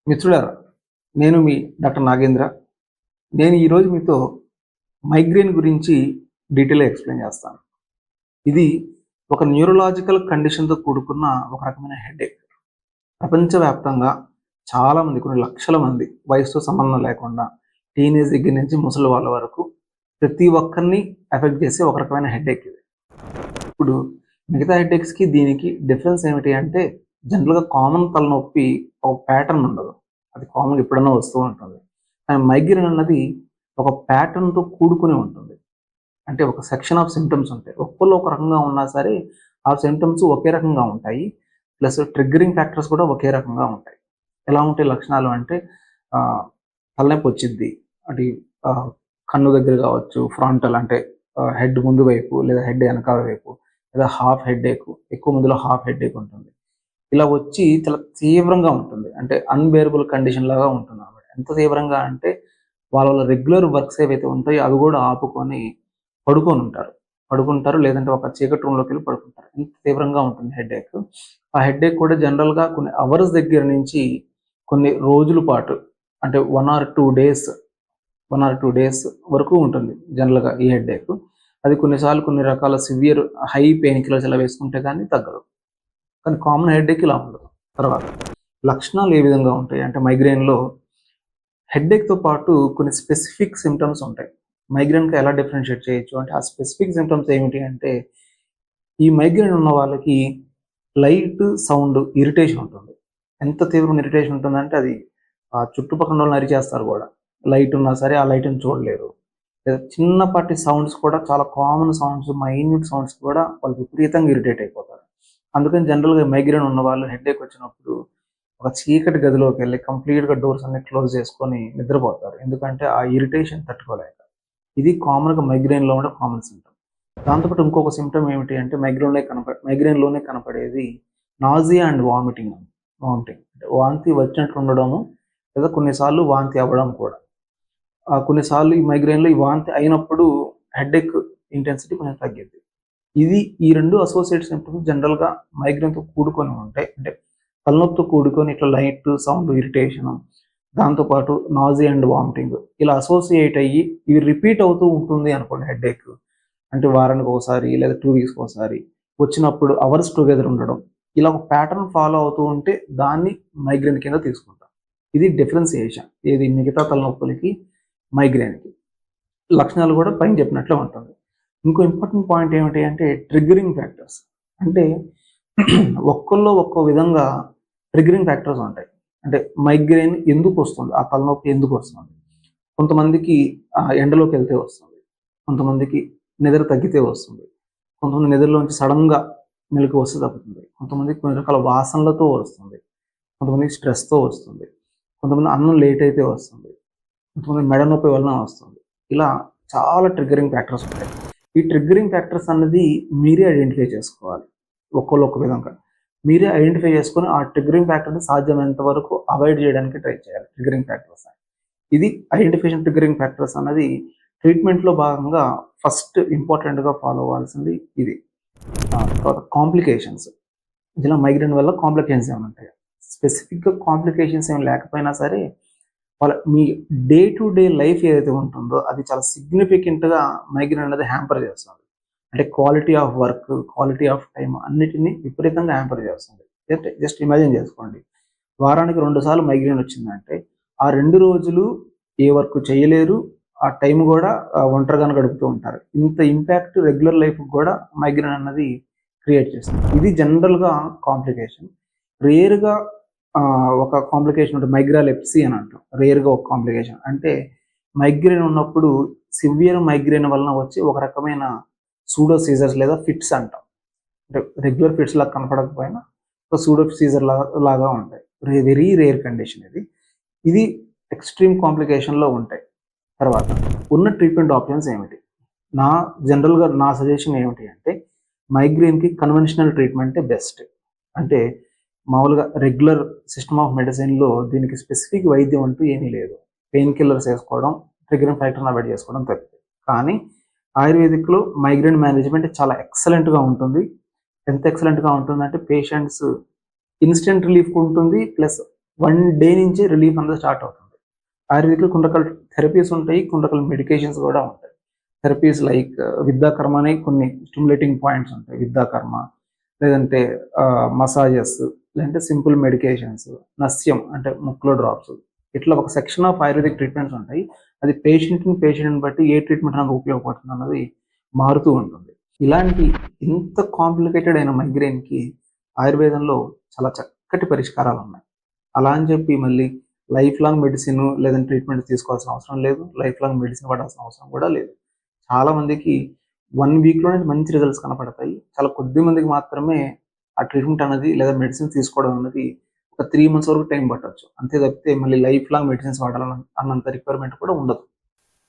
మిత్రులారా, నేను మీ డాక్టర్ నాగేంద్ర. నేను ఈరోజు మీతో మైగ్రేన్ గురించి డీటెయిల్గా ఎక్స్ప్లెయిన్ చేస్తాను. ఇది ఒక న్యూరలాజికల్ కండిషన్తో కూడుకున్న ఒక రకమైన హెడేక్. ప్రపంచవ్యాప్తంగా చాలామంది, కొన్ని లక్షల మంది, వయసుతో సంబంధం లేకుండా టీనేజ్ దగ్గర నుంచి ముసలి వాళ్ళ వరకు ప్రతి ఒక్కరిని ఎఫెక్ట్ చేసే ఒక రకమైన హెడేక్ ఇది. ఇప్పుడు మిగతా హెడేక్స్కి దీనికి డిఫరెన్స్ ఏమిటి అంటే, జనరల్గా కామన్ తలనొప్పి ఒక ప్యాటర్న్ ఉండదు, అది కామన్గా ఎప్పుడైనా వస్తూ ఉంటుంది. కానీ మైగ్రేన్ అన్నది ఒక ప్యాటర్న్తో కూడుకుని ఉంటుంది. అంటే ఒక సెక్షన్ ఆఫ్ సిమ్టమ్స్ ఉంటాయి. ఒక్కళ్ళు ఒక రకంగా ఉన్నా సరే ఆ సిమ్టమ్స్ ఒకే రకంగా ఉంటాయి. ప్లస్ ట్రిగ్గరింగ్ ఫ్యాక్టర్స్ కూడా ఒకే రకంగా ఉంటాయి. ఎలా ఉంటాయి లక్షణాలు అంటే, తలనొప్పి వచ్చిద్ది, అది కన్ను దగ్గర కావచ్చు, ఫ్రంటల్ అంటే హెడ్ ముందు వైపు లేదా హెడ్ వెనకాల వైపు, లేదా హాఫ్ హెడ్ ఏక్, ఎక్కువ మందిలో హాఫ్ హెడ్ ఏక్ ఉంటుంది. ఇలా వచ్చి చాలా తీవ్రంగా ఉంటుంది, అంటే అన్బేరబుల్ కండిషన్ లాగా ఉంటుంది అన్నమాట. ఎంత తీవ్రంగా అంటే వాళ్ళ రెగ్యులర్ వర్క్స్ ఏవైతే ఉంటాయో అవి కూడా ఆపుకొని పడుకుంటారు, లేదంటే ఒక చీకటి రూమ్లోకి వెళ్ళి పడుకుంటారు. ఎంత తీవ్రంగా ఉంటుంది హెడేక్. ఆ హెడేక్ కూడా జనరల్గా కొన్ని అవర్స్ దగ్గర నుంచి కొన్ని రోజుల పాటు, అంటే 1 or 2 డేస్ వరకు ఉంటుంది జనరల్గా ఈ హెడేక్. అది కొన్నిసార్లు కొన్ని రకాల సివియర్ హై పెయిన్ కిల్లర్స్ ఇలా వేసుకుంటే కానీ తగ్గదు. కానీ కామన్ హెడేక్ ఇలా ఉండదు. తర్వాత లక్షణాలు ఏ విధంగా ఉంటాయి అంటే, మైగ్రేన్లో హెడేక్తో పాటు కొన్ని స్పెసిఫిక్ సిమ్టమ్స్ ఉంటాయి. మైగ్రేన్కి ఎలా డిఫరెన్షియేట్ చేయొచ్చు అంటే, ఆ స్పెసిఫిక్ సిమ్టమ్స్ ఏమిటి అంటే, ఈ మైగ్రేన్ ఉన్న వాళ్ళకి లైట్ సౌండ్ ఇరిటేషన్ ఉంటుంది. ఎంత తీవ్రమైన ఇరిటేషన్ ఉంటుందంటే అది చుట్టుపక్కల వాళ్ళు అరిచేస్తారు కూడా. లైట్ ఉన్నా సరే ఆ లైట్ని చూడలేరు. లేదా చిన్నపాటి సౌండ్స్ కూడా, చాలా కామన్ సౌండ్స్, మైన్యూట్ సౌండ్స్ కూడా వాళ్ళు విపరీతంగా ఇరిటేట్ అయిపోతారు. అందుకని జనరల్గా మైగ్రేన్ ఉన్న వాళ్ళు హెడేక్ వచ్చినప్పుడు ఒక చీకటి గదిలోకి వెళ్ళి కంప్లీట్గా డోర్స్ అన్ని క్లోజ్ చేసుకొని నిద్రపోతారు. ఎందుకంటే ఆ ఇరిటేషన్ తట్టుకోలేక. ఇది కామన్గా మైగ్రేన్లో ఉండే కామన్ సిమ్టమ్. దాంతోపాటు ఇంకొక సిమ్టమ్ ఏమిటి అంటే, మైగ్రేన్లోనే కనపడేది నాజియా అండ్ వామిటింగ్. అంటే వాంతి వచ్చినట్లు ఉండడము, లేదా కొన్నిసార్లు వాంతి అవ్వడం కూడా. కొన్నిసార్లు ఈ మైగ్రేన్లో ఈ వాంతి అయినప్పుడు హెడేక్ ఇంటెన్సిటీ కొంచెం తగ్గింది. ఈ రెండు అసోసియేట్ సిమ్టమ్స్ జనరల్గా మైగ్రేన్తో కూడుకొని ఉంటాయి. అంటే తలనొప్పితో కూడుకొని ఇట్లా లైట్ సౌండ్ ఇరిటేషన్, దాంతోపాటు నాజీ అండ్ వామిటింగ్ ఇలా అసోసియేట్ అయ్యి ఇవి రిపీట్ అవుతూ ఉంటుంది అనుకోండి హెడేక్. అంటే వారానికి ఒకసారి లేదా 2 వీక్స్కి ఒకసారి వచ్చినప్పుడు అవర్స్ టుగెదర్ ఉండడం, ఇలా ఒక ప్యాటర్న్ ఫాలో అవుతూ ఉంటే దాన్ని మైగ్రేన్ కింద తీసుకుంటాం. ఇది డిఫరెన్సియేషన్ ఏది మిగతా తలనొప్పులకి మైగ్రేన్కి. లక్షణాలు కూడా పైన చెప్పినట్లే ఉంటుంది. ఇంకో ఇంపార్టెంట్ పాయింట్ ఏమిటి అంటే, ట్రిగ్గరింగ్ ఫ్యాక్టర్స్. అంటే ఒక్కళ్ళో ఒక్కో విధంగా ట్రిగ్గరింగ్ ఫ్యాక్టర్స్ ఉంటాయి. అంటే మైగ్రేన్ ఎందుకు వస్తుంది, ఆ తలనొప్పి ఎందుకు వస్తుంది. కొంతమందికి ఎండలోకి వెళ్తే వస్తుంది, కొంతమందికి నిద్ర తగ్గితే వస్తుంది, కొంతమంది నిద్రలోంచి సడన్గా మెలకు వస్తే తగ్గుతుంది, కొంతమందికి కొన్ని రకాల వాసనలతో వస్తుంది, కొంతమందికి స్ట్రెస్తో వస్తుంది, కొంతమంది అన్నం లేట్ అయితే వస్తుంది, కొంతమంది మెడ నొప్పి వలన వస్తుంది. ఇలా చాలా ట్రిగ్గరింగ్ ఫ్యాక్టర్స్ ఉంటాయి. ఈ ట్రిగ్గరింగ్ ఫ్యాక్టర్స్ అన్నది మీరే ఐడెంటిఫై చేసుకోవాలి. ఒక్కొక్క విధంగా మీరే ఐడెంటిఫై చేసుకొని ఆ ట్రిగ్గరింగ్ ఫ్యాక్టర్ని సాధ్యమైనంత వరకు అవాయిడ్ చేయడానికి ట్రై చేయాలి. ట్రిగ్గరింగ్ ఫ్యాక్టర్స్ ఇది ఐడెంటిఫికేషన్. ట్రిగ్గరింగ్ ఫ్యాక్టర్స్ అన్నది ట్రీట్మెంట్లో భాగంగా ఫస్ట్ ఇంపార్టెంట్గా ఫాలో అవ్వాల్సింది ఇది. తర్వాత కాంప్లికేషన్స్. ఇలా మైగ్రేన్ వల్ల కాంప్లికేషన్స్ ఏమైనా ఉంటాయి. స్పెసిఫిక్గా కాంప్లికేషన్స్ ఏమి లేకపోయినా సరే మీ డే టు డే లైఫ్ ఏదైతే ఉంటుందో అది చాలా సిగ్నిఫికెంట్గా మైగ్రేన్ అనేది హ్యాంపర్ చేస్తుంది. అంటే quality of work, quality of time అన్నిటినీ విపరీతంగా హ్యాంపర్ చేస్తుంది. జస్ట్ ఇమాజిన్ చేసుకోండి, వారానికి 2 సార్లు మైగ్రేన్ వచ్చిందంటే ఆ 2 రోజులు ఏ వర్క్ చేయలేరు, ఆ టైం కూడా ఒంటరిగానే గడుపుతూ ఉంటారు. ఇంత ఇంపాక్ట్ రెగ్యులర్ లైఫ్కి కూడా మైగ్రేన్ అన్నది క్రియేట్ చేస్తుంది. ఇది జనరల్గా కాంప్లికేషన్. రేర్గా ఒక కాంప్లికేషన్ ఉంటుంది, మైగ్రాలెప్సీ అని అంటాం. రేర్గా ఒక కాంప్లికేషన్ అంటే, మైగ్రేన్ ఉన్నప్పుడు సివియర్ మైగ్రేన్ వలన వచ్చి ఒక రకమైన సూడో సీజర్స్ లేదా ఫిట్స్ అంటాం. అంటే రెగ్యులర్ ఫిట్స్ లాగా కనపడకపోయినా ఒక సూడో సీజర్ లాగా ఉంటాయి. వెరీ రేర్ కండిషన్ ఇది ఎక్స్ట్రీమ్ కాంప్లికేషన్లో ఉంటాయి. తర్వాత ఉన్న ట్రీట్మెంట్ ఆప్షన్స్ ఏమిటి? జనరల్గా నా సజెషన్ ఏమిటి అంటే, మైగ్రేన్కి కన్వెన్షనల్ ట్రీట్మెంటే బెస్ట్. అంటే మామూలుగా రెగ్యులర్ సిస్టమ్ ఆఫ్ మెడిసిన్లో దీనికి స్పెసిఫిక్ వైద్యం అంటూ ఏమీ లేదు. పెయిన్ కిల్లర్స్ వేసుకోవడం, ట్రిగ్గరింగ్ ఫ్యాక్టర్ని అవాయిడ్ చేసుకోవడం తప్పితే. కానీ ఆయుర్వేదిక్లో మైగ్రేన్ మేనేజ్మెంట్ చాలా ఎక్సలెంట్గా ఉంటుంది. ఎంత ఎక్సలెంట్గా ఉంటుందంటే పేషెంట్స్ ఇన్స్టెంట్ రిలీఫ్ ఉంటుంది, ప్లస్ డే నుంచి రిలీఫ్ అనేది స్టార్ట్ అవుతుంది. ఆయుర్వేదిక్‌లో కొన్ని రకాల థెరపీస్ ఉంటాయి. కొన్ని రకాల మెడికేషన్స్ కూడా ఉంటాయి. థెరపీస్ లైక్ విద్యాకర్మ అని కొన్ని స్టిమ్యులేటింగ్ పాయింట్స్ ఉంటాయి. విద్యాకర్మ లేదంటే మసాజెస్, లేదంటే సింపుల్ మెడికేషన్స్, నస్యం అంటే ముక్కులో డ్రాప్స్, ఇట్లా ఒక సెక్షన్ ఆఫ్ ఆయుర్వేదిక్ ట్రీట్మెంట్స్ ఉంటాయి. అది పేషెంట్‌ని బట్టి ఏ ట్రీట్మెంట్ అనేది ఉపయోగపడుతుంది అన్నది మారుతూ ఉంటుంది. ఇలాంటి ఇంత కాంప్లికేటెడ్ అయిన మైగ్రేన్‌కి ఆయుర్వేదంలో చాలా చక్కటి పరిష్కారాలు ఉన్నాయి. అలా అని చెప్పి మళ్ళీ లైఫ్ లాంగ్ మెడిసిన్ లేదంటే ట్రీట్మెంట్ తీసుకోవాల్సిన అవసరం లేదు. లైఫ్ లాంగ్ మెడిసిన్ వాడాల్సిన అవసరం కూడా లేదు. చాలా మందికి 1 వీక్‌లోనే మంచి రిజల్ట్స్ కనపడతాయి. చాలా కొద్ది మందికి మాత్రమే ఆ ట్రీట్మెంట్ అనేది లేదా మెడిసిన్ తీసుకోవడం అనేది ఒక 3 మంత్స్ వరకు టైం పట్టొచ్చు. అంతే తప్పితే మళ్ళీ లైఫ్ లాంగ్ మెడిసిన్స్ వాడాలన్న అన్నంత రిక్వైర్మెంట్ కూడా ఉండదు.